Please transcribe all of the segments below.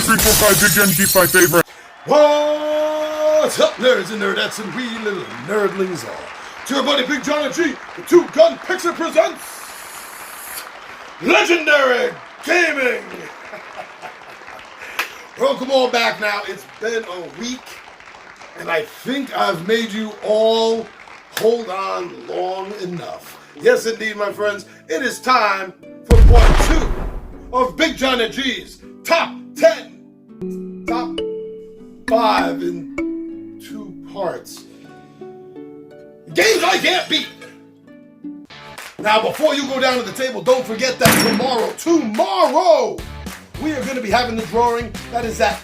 3, 4, 5, Big John G's my favorite. What's up, nerds and nerdettes and wee little nerdlings all? It's your buddy Big John G, the two-gun Pixie presents Legendary Gaming. Welcome all back now. It's been a week, and I think I've made you all hold on long enough. Yes, indeed, my friends. It is time for part 2 of Big John G's Top 10. Top 5 in 2 parts. Games I can't beat. Now, before you go down to the table, don't forget that tomorrow, we are going to be having the drawing. That is at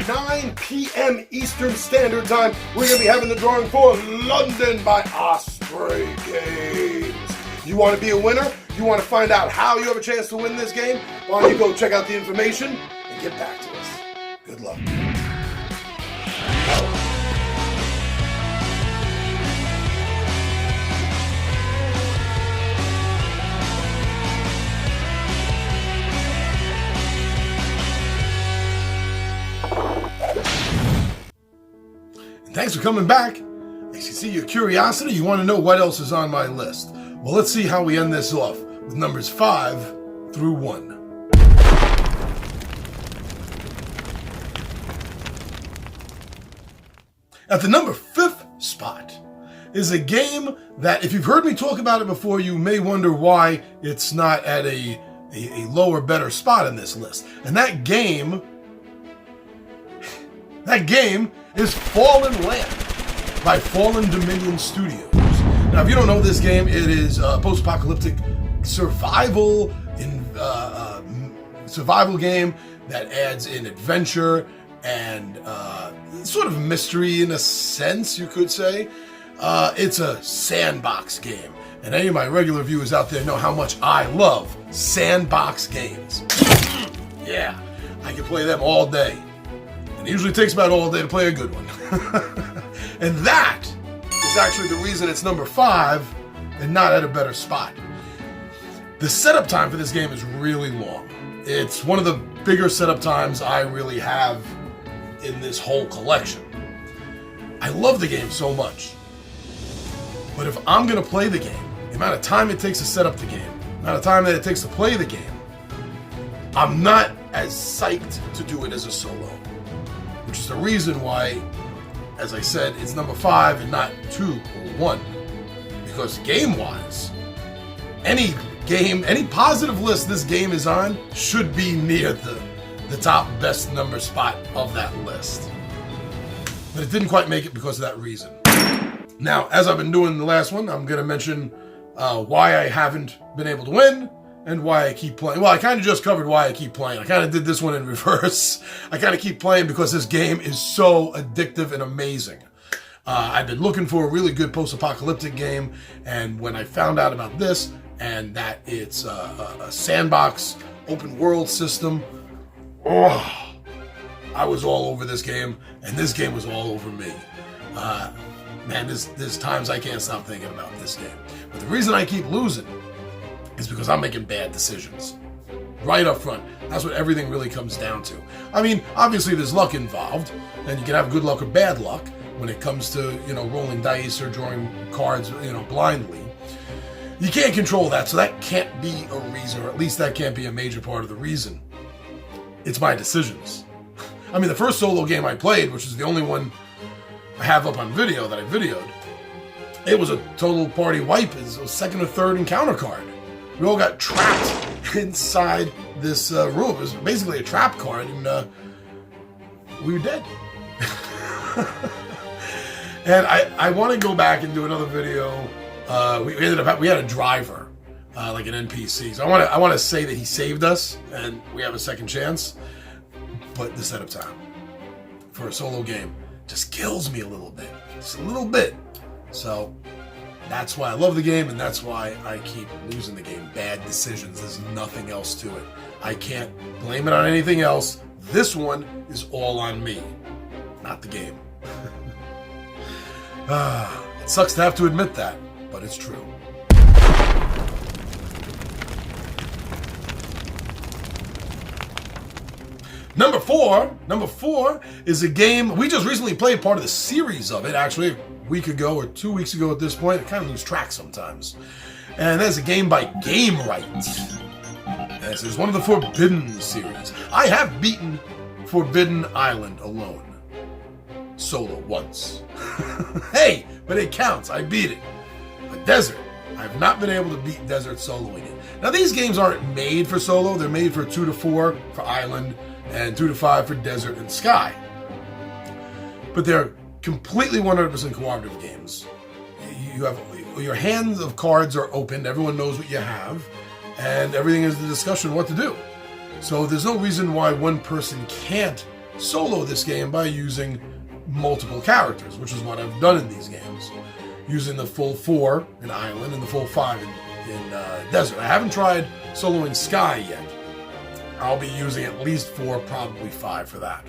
9 p.m. Eastern Standard Time. We're going to be having the drawing for London by Osprey Games. You want to be a winner? You want to find out how you have a chance to win this game? Why don't you go check out the information and get back to us. Good luck. Thanks for coming back. I see your curiosity. You want to know what else is on my list. Well, let's see how we end this off with numbers 5 through 1. At the number 5th spot is a game that, if you've heard me talk about it before, you may wonder why it's not at a lower, better spot in this list. And that game is Fallen Land by Fallen Dominion Studios. Now, if you don't know this game, it is a post-apocalyptic survival game that adds in adventure and sort of mystery in a sense, you could say. It's a sandbox game, and any of my regular viewers out there know how much I love sandbox games. Yeah, I can play them all day. And it usually takes about all day to play a good one. And that is actually the reason it's number 5 and not at a better spot. The setup time for this game is really long. It's one of the bigger setup times I really have in this whole collection. I love the game so much. But if I'm going to play the game, the amount of time it takes to set up the game, the amount of time that it takes to play the game, I'm not as psyched to do it as a solo. Which is the reason why, as I said, it's number 5 and not 2 or 1. Because game-wise, any positive list this game is on should be near the top best number spot of that list. But it didn't quite make it because of that reason. Now, as I've been doing the last one, I'm going to mention why I haven't been able to win and why I keep playing. Well, I kind of just covered why I keep playing. I kind of did this one in reverse. I kind of keep playing because this game is so addictive and amazing. I've been looking for a really good post-apocalyptic game, and when I found out about this, and that it's a sandbox, open-world system, I was all over this game, and this game was all over me. Man, there's times I can't stop thinking about this game. But the reason I keep losing is because I'm making bad decisions. Right up front. That's what everything really comes down to. I mean, obviously there's luck involved, and you can have good luck or bad luck when it comes to, rolling dice or drawing cards, blindly. You can't control that, so that can't be a reason, or at least that can't be a major part of the reason. It's my decisions. I mean, the first solo game I played, which is the only one I have up on video that I videoed, it was a total party wipe. It was a second or third encounter card. We all got trapped inside this room. It was basically a trap card, and we were dead. And I want to go back and do another video. We had a driver, like an NPC. So I want to say that he saved us, and we have a second chance. But the setup time for a solo game just kills me a little bit. Just a little bit. So that's why I love the game, and that's why I keep losing the game. Bad decisions. There's nothing else to it. I can't blame it on anything else. This one is all on me, not the game. It sucks to have to admit that, but it's true. Number four is a game we just recently played part of the series of it, actually, a week ago or 2 weeks ago at this point. I kind of lose track sometimes. And that's a game by Game Right. This is one of the Forbidden series. I have beaten Forbidden Island alone. Solo once. Hey, but it counts. I beat it. But Desert, I've not been able to beat Desert soloing it. Now, these games aren't made for solo. They're made for 2 to 4 for Island and 2 to 5 for Desert and Sky. But they're completely 100% cooperative games. You have your hands of cards are opened. Everyone knows what you have, and everything is the discussion what to do. So there's no reason why one person can't solo this game by using multiple characters, which is what I've done in these games, using the full 4 in Island and the full 5 in Desert. I haven't tried soloing Sky yet. I'll be using at least 4, probably 5 for that.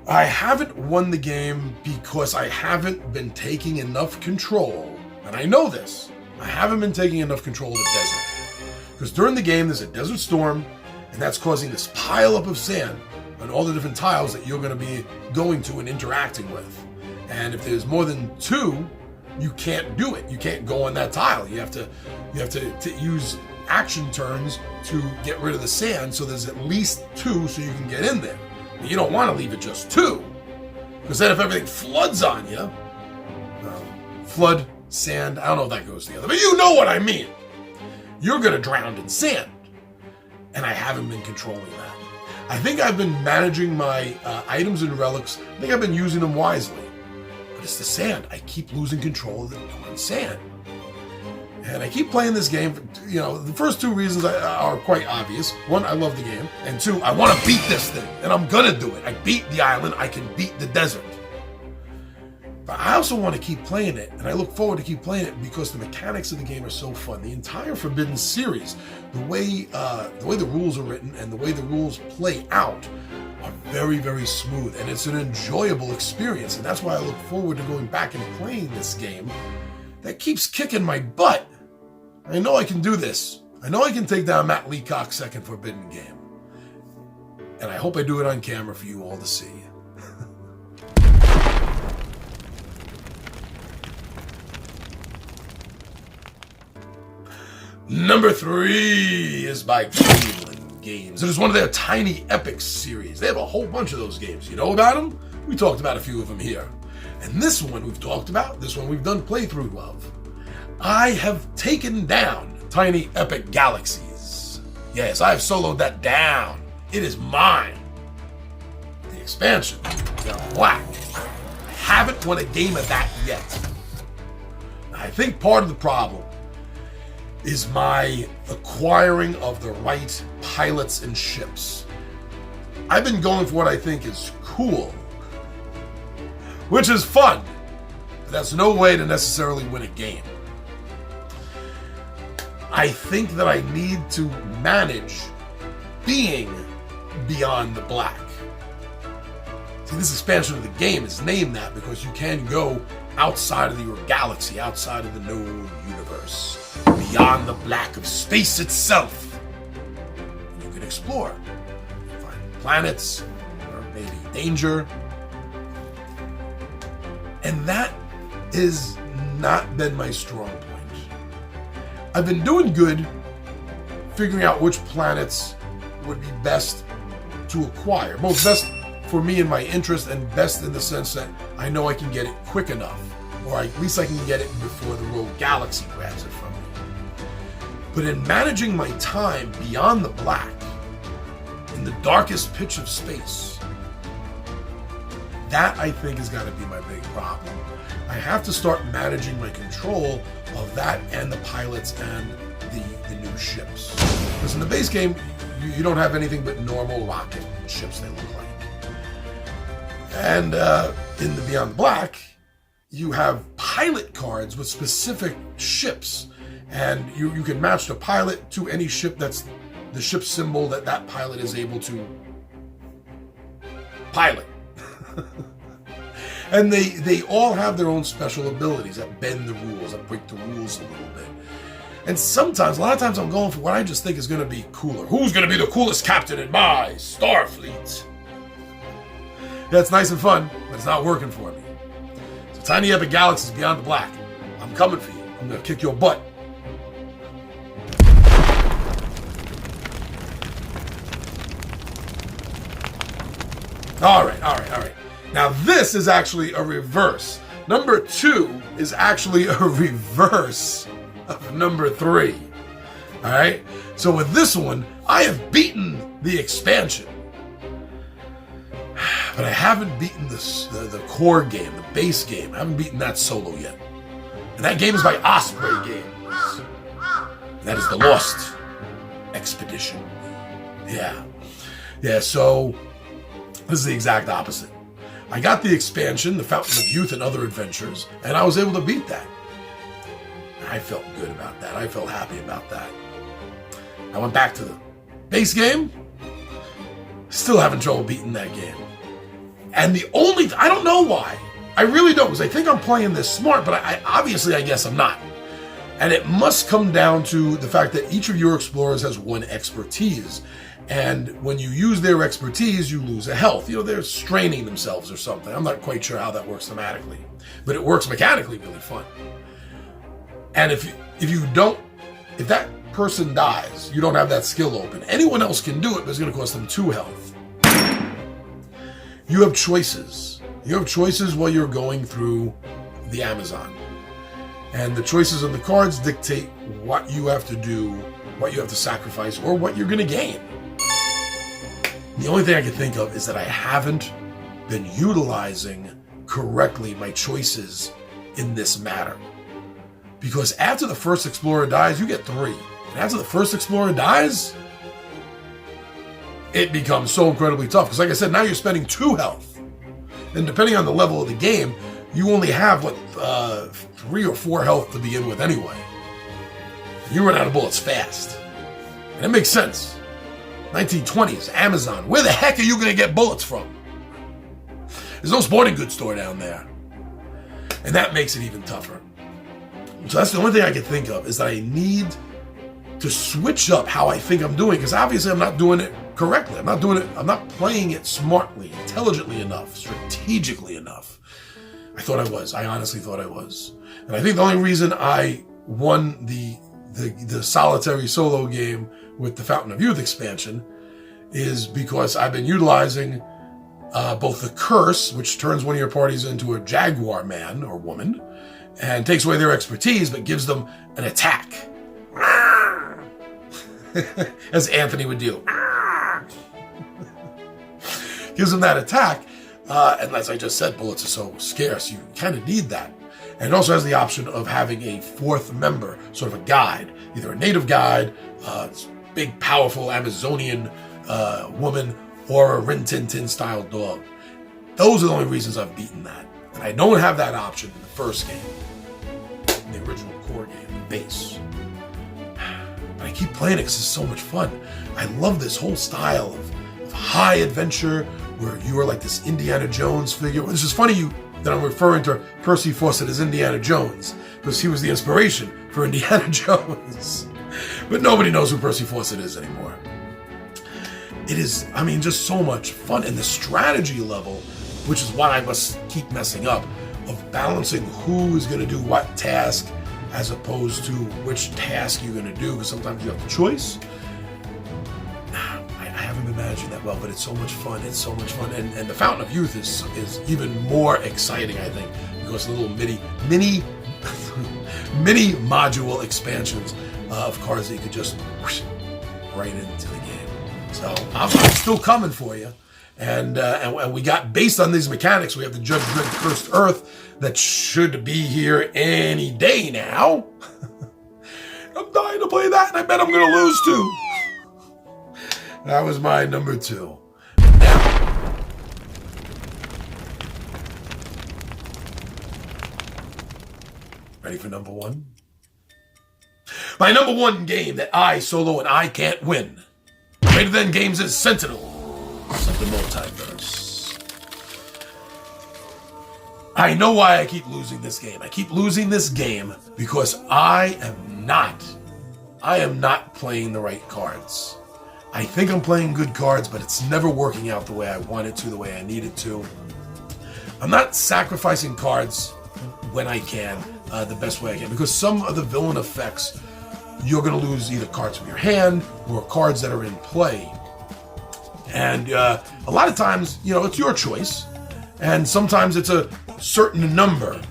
I haven't won the game because I haven't been taking enough control, and I know this. I haven't been taking enough control of the desert. Because during the game, there's a desert storm, and that's causing this pile up of sand on all the different tiles that you're going to be going to and interacting with. And if there's more than 2, you can't do it. You can't go on that tile. You have to use action turns to get rid of the sand, so there's at least 2 so you can get in there. But you don't want to leave it just 2, because then if everything floods on you, flood, sand, I don't know if that goes together, but you know what I mean. You're going to drown in sand, and I haven't been controlling that. I think I've been managing my items and relics. I think I've been using them wisely, but it's the sand. I keep losing control of the darn sand. And I keep playing this game. You know, the first 2 reasons are quite obvious. 1, I love the game. And 2, I want to beat this thing. And I'm going to do it. I beat the island. I can beat the desert. But I also want to keep playing it. And I look forward to keep playing it because the mechanics of the game are so fun. The entire Forbidden series, the way the rules are written and the way the rules play out are very, very smooth. And it's an enjoyable experience. And that's why I look forward to going back and playing this game that keeps kicking my butt. I know I can do this. I know I can take down Matt Leacock's second Forbidden game. And I hope I do it on camera for you all to see. Number 3 is by Cleveland Games. It is one of their Tiny Epics series. They have a whole bunch of those games. You know about them? We talked about a few of them here. And this one we've talked about. This one we've done playthrough of. I have taken down Tiny Epic Galaxies. Yes, I have soloed that down. It is mine. The expansion, the black. I haven't won a game of that yet. I think part of the problem is my acquiring of the right pilots and ships. I've been going for what I think is cool, which is fun, but that's no way to necessarily win a game. I think that I need to manage being beyond the black. See, this expansion of the game is named that because you can go outside of your galaxy, outside of the known universe, beyond the black of space itself. You can explore, find planets, or maybe danger. And that has not been my strong point. I've been doing good figuring out which planets would be best to acquire. Both best for me and my interest, and best in the sense that I know I can get it quick enough, or at least I can get it before the rogue galaxy grabs it from me. But in managing my time beyond the black, in the darkest pitch of space, that I think has got to be my big problem. I have to start managing my control of that and the pilots and the new ships. Because in the base game, you don't have anything but normal rocket ships, they look like. And in the Beyond Black, you have pilot cards with specific ships. And you can match the pilot to any ship that's the ship symbol that pilot is able to pilot. And they all have their own special abilities that bend the rules, that break the rules a little bit. And sometimes, a lot of times I'm going for what I just think is going to be cooler. Who's going to be the coolest captain in my Starfleet? Yeah, it's nice and fun, but it's not working for me. So Tiny Epic Galaxies Beyond the Black. I'm coming for you. I'm going to kick your butt. All right. Now this is actually a reverse. Number 2 is actually a reverse of number 3. All right. So with this one, I have beaten the expansion, but I haven't beaten the core game, the base game. I haven't beaten that solo yet. And that game is by Osprey Games. And that is the Lost Expedition. Yeah. So this is the exact opposite. I got the expansion, the Fountain of Youth and Other Adventures, and I was able to beat that. I felt good about that. I felt happy about that. I went back to the base game. Still having trouble beating that game. And I don't know why. I really don't, because I think I'm playing this smart, but I guess I'm not. And it must come down to the fact that each of your explorers has one expertise. And when you use their expertise, you lose a health. They're straining themselves or something. I'm not quite sure how that works thematically, but it works mechanically really fun. And if that person dies, you don't have that skill open. Anyone else can do it, but it's going to cost them 2 health. You have choices. You have choices while you're going through the Amazon. And the choices on the cards dictate what you have to do, what you have to sacrifice, or what you're going to gain. The only thing I can think of is that I haven't been utilizing correctly my choices in this matter. Because after the first explorer dies, you get 3. And after the first explorer dies, it becomes so incredibly tough. Because like I said, now you're spending 2 health. And depending on the level of the game, you only have, 3 or 4 health to begin with anyway. You run out of bullets fast. And it makes sense. 1920s, Amazon. Where the heck are you going to get bullets from? There's no sporting goods store down there. And that makes it even tougher. So that's the only thing I can think of, is that I need to switch up how I think I'm doing, because obviously I'm not doing it correctly. I'm not playing it smartly, intelligently enough, strategically enough. I thought I was. I honestly thought I was. And I think the only reason I won the solitary solo game with the Fountain of Youth expansion is because I've been utilizing both the curse, which turns one of your parties into a jaguar man or woman, and takes away their expertise, but gives them an attack. As Anthony would do. Gives them that attack, and as I just said, bullets are so scarce, you kind of need that. And it also has the option of having a 4th member, sort of a guide, either a native guide, big, powerful Amazonian woman, or a Rin Tin Tin style dog. Those are the only reasons I've beaten that. And I don't have that option in the first game, in the original core game, the base. But I keep playing it because it's so much fun. I love this whole style of high adventure, where you are like this Indiana Jones figure. This is funny that I'm referring to Percy Fawcett as Indiana Jones, because he was the inspiration for Indiana Jones. But nobody knows who Percy Fawcett is anymore. It is, just so much fun. And the strategy level, which is what I must keep messing up, of balancing who is going to do what task as opposed to which task you're going to do, because sometimes you have the choice. I haven't been managing that well, but it's so much fun. It's so much fun. And the Fountain of Youth is even more exciting, I think, because the little mini module expansions of cards that you could just whoosh, right into the game. So I'm still coming for you. And we got, based on these mechanics, we have the Judge Dredd Cursed Earth that should be here any day now. I'm dying to play that, and I bet I'm going to lose too. That was my number 2. Now, ready for number 1? My number 1 game that I solo and I can't win. Greater Than Games' Sentinel of the Multiverse. I know why I keep losing this game. I keep losing this game because I am not I am not playing the right cards. I think I'm playing good cards, but it's never working out the way I want it to, the way I need it to. I'm not sacrificing cards when I can, the best way I can, because some of the villain effects, you're going to lose either cards from your hand or cards that are in play. And a lot of times, it's your choice. And sometimes it's a certain number,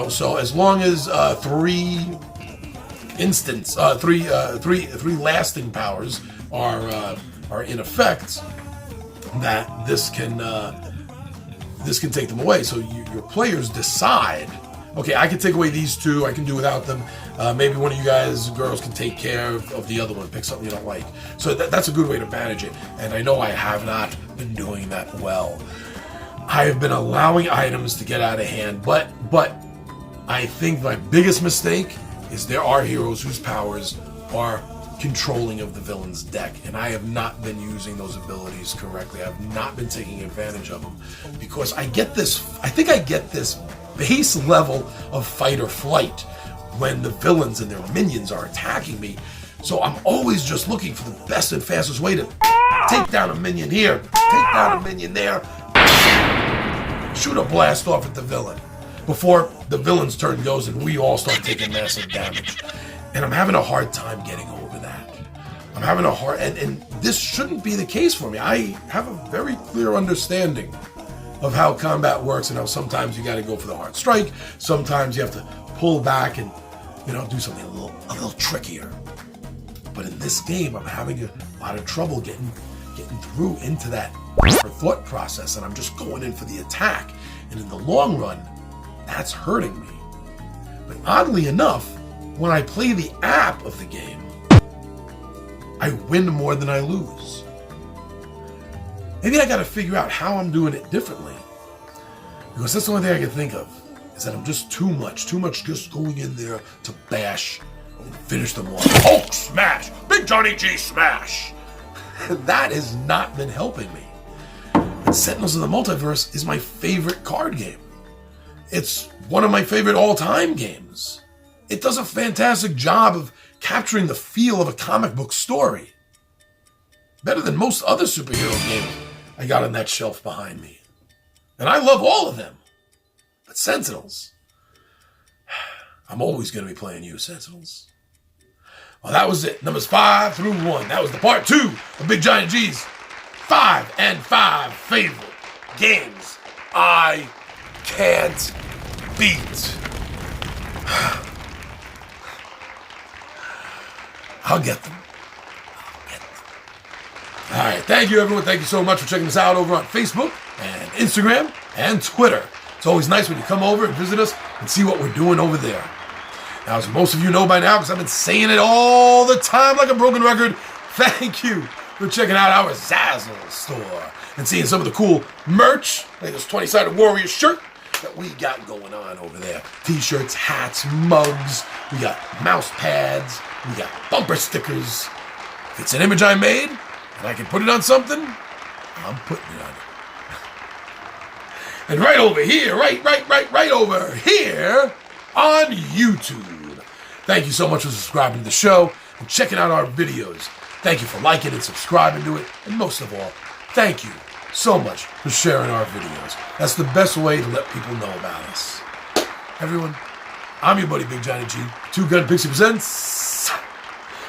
so as long as three lasting powers are in effect, that this can take them away. So your players decide, okay, I can take away these two, I can do without them. Maybe one of you girls can take care of the other one, pick something you don't like. So that's a good way to manage it. And I know I have not been doing that well. I have been allowing items to get out of hand, but I think my biggest mistake is there are heroes whose powers are controlling of the villain's deck, and I have not been using those abilities correctly. I have not been taking advantage of them because I think I get this base level of fight or flight when the villains and their minions are attacking me. So I'm always just looking for the best and fastest way to take down a minion here, take down a minion there, shoot a blast off at the villain before the villain's turn goes and we all start taking massive damage. And I'm having a hard time getting over that. I'm having a hard, and this shouldn't be the case for me. I have a very clear understanding of how combat works and how sometimes you got to go for the hard strike. Sometimes you have to pull back and, do something a little trickier. But in this game, I'm having a lot of trouble getting through into that thought process, and I'm just going in for the attack. And in the long run, that's hurting me. But oddly enough, when I play the app of the game, I win more than I lose. Maybe I gotta figure out how I'm doing it differently. Because that's the only thing I can think of, is that I'm just too much just going in there to bash and finish them off. Hulk smash! Big Johnny G smash! That has not been helping me. And Sentinels of the Multiverse is my favorite card game. It's one of my favorite all-time games. It does a fantastic job of capturing the feel of a comic book story. Better than most other superhero games I got on that shelf behind me. And I love all of them. But Sentinels, I'm always going to be playing you, Sentinels. Well, that was it. Numbers 5 through 1. That was the part 2 of Big Giant G's 5 and 5 favorite games I can't beat. I'll get them. All right. Thank you, everyone. Thank you so much for checking us out over on Facebook and Instagram and Twitter. It's always nice when you come over and visit us and see what we're doing over there. Now, as most of you know by now, because I've been saying it all the time like a broken record, thank you for checking out our Zazzle store and seeing some of the cool merch, like this 20-sided Warrior shirt that we got going on over there. T-shirts, hats, mugs, we got mouse pads, we got bumper stickers. If it's an image I made and I can put it on something, I'm putting it on it. And right over here, right over here on YouTube. Thank you so much for subscribing to the show and checking out our videos. Thank you for liking and subscribing to it. And most of all, thank you so much for sharing our videos. That's the best way to let people know about us. Everyone, I'm your buddy Big Johnny G. Two Gun Pixie presents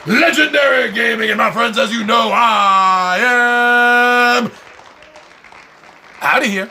Legendary Gaming. And my friends, as you know, I am out of here.